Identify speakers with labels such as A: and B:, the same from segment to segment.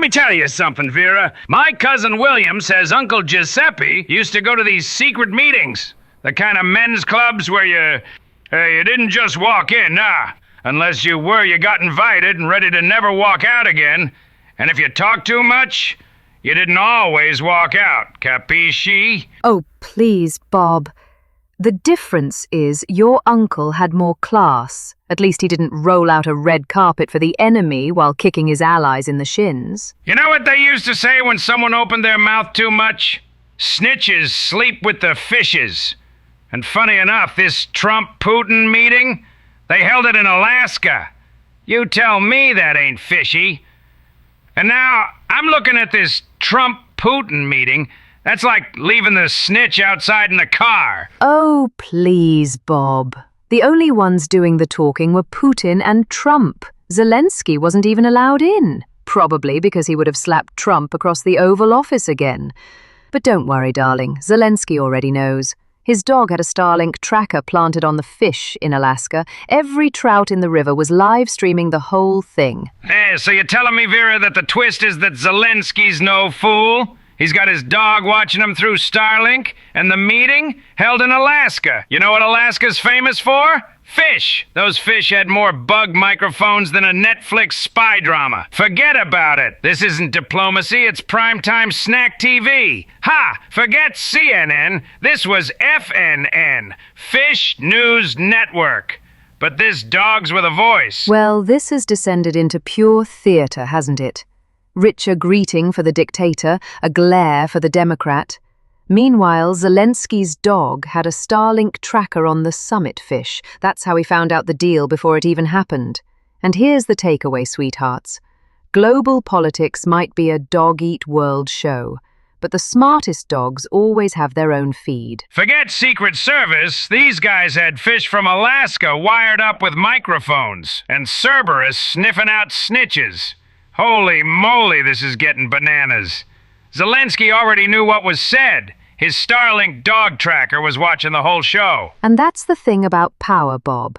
A: let me tell you something, Vera. My cousin William says Uncle Giuseppe used to go to these secret meetings. The kind of men's clubs where you didn't just walk in, nah. Unless you got invited and ready to never walk out again. And if you talked too much, you didn't always walk out. Capisci?
B: Oh, please, Bob. The difference is your uncle had more class. At least he didn't roll out a red carpet for the enemy while kicking his allies in the shins.
A: You know what they used to say when someone opened their mouth too much? Snitches sleep with the fishes. And funny enough, this Trump-Putin meeting, they held it in Alaska. You tell me that ain't fishy. And now, I'm looking at this Trump-Putin meeting. That's like leaving the snitch outside in the car.
B: Oh, please, Bob. The only ones doing the talking were Putin and Trump. Zelenskyy wasn't even allowed in, probably because he would have slapped Trump across the Oval Office again. But don't worry, darling, Zelenskyy already knows. His dog had a Starlink tracker planted on the fish in Alaska. Every trout in the river was live streaming the whole thing.
A: Hey, so you're telling me, Vera, that the twist is that Zelenskyy's no fool? He's got his dog watching him through Starlink, and the meeting held in Alaska. You know what Alaska's famous for? Fish. Those fish had more bug microphones than a Netflix spy drama. Forget about it. This isn't diplomacy, it's primetime snack TV. Ha! Forget CNN. This was FNN, Fish News Network. But this dog's with a voice.
B: Well, this has descended into pure theatre, hasn't it? Richer greeting for the dictator, a glare for the Democrat. Meanwhile, Zelenskyy's dog had a Starlink tracker on the summit fish. That's how he found out the deal before it even happened. And here's the takeaway, sweethearts. Global politics might be a dog-eat-world show, but the smartest dogs always have their own feed.
A: Forget Secret Service. These guys had fish from Alaska wired up with microphones, and Cerberus sniffing out snitches. Holy moly, this is getting bananas. Zelenskyy already knew what was said. His Starlink dog tracker was watching the whole show.
B: And that's the thing about power, Bob.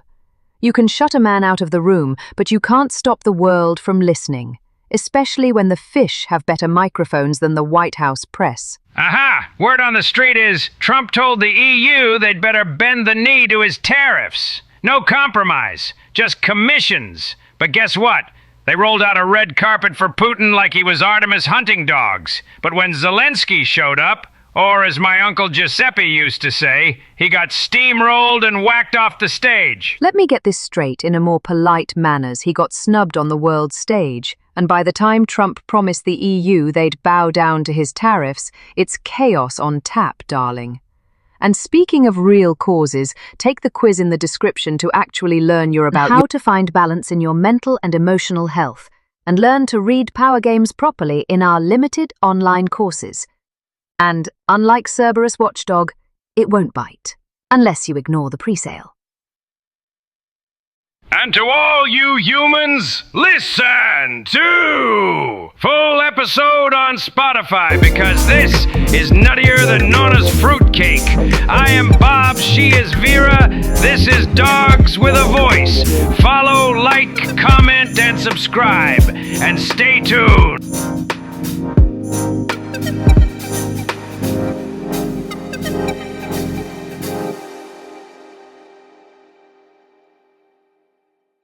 B: You can shut a man out of the room, but you can't stop the world from listening, especially when the fish have better microphones than the White House press.
A: Aha! Word on the street is Trump told the EU they'd better bend the knee to his tariffs. No compromise, just commissions. But guess what? They rolled out a red carpet for Putin like he was Artemis hunting dogs. But when Zelenskyy showed up, or as my Uncle Giuseppe used to say, he got steamrolled and whacked off the stage.
B: Let me get this straight in a more polite manners. He got snubbed on the world stage. And by the time Trump promised the EU they'd bow down to his tariffs, it's chaos on tap, darling. And speaking of real causes, take the quiz in the description to actually learn how to find balance in your mental and emotional health, and learn to read power games properly in our limited online courses. And, unlike Cerberus Watchdog, it won't bite, unless you ignore the pre-sale.
A: And to all you humans, listen to full episode on Spotify, because this is nuttier than Nona's fruitcake. I am Bob, she is Vera, this is Dogs with a Voice. Follow, like, comment, and subscribe, and stay tuned.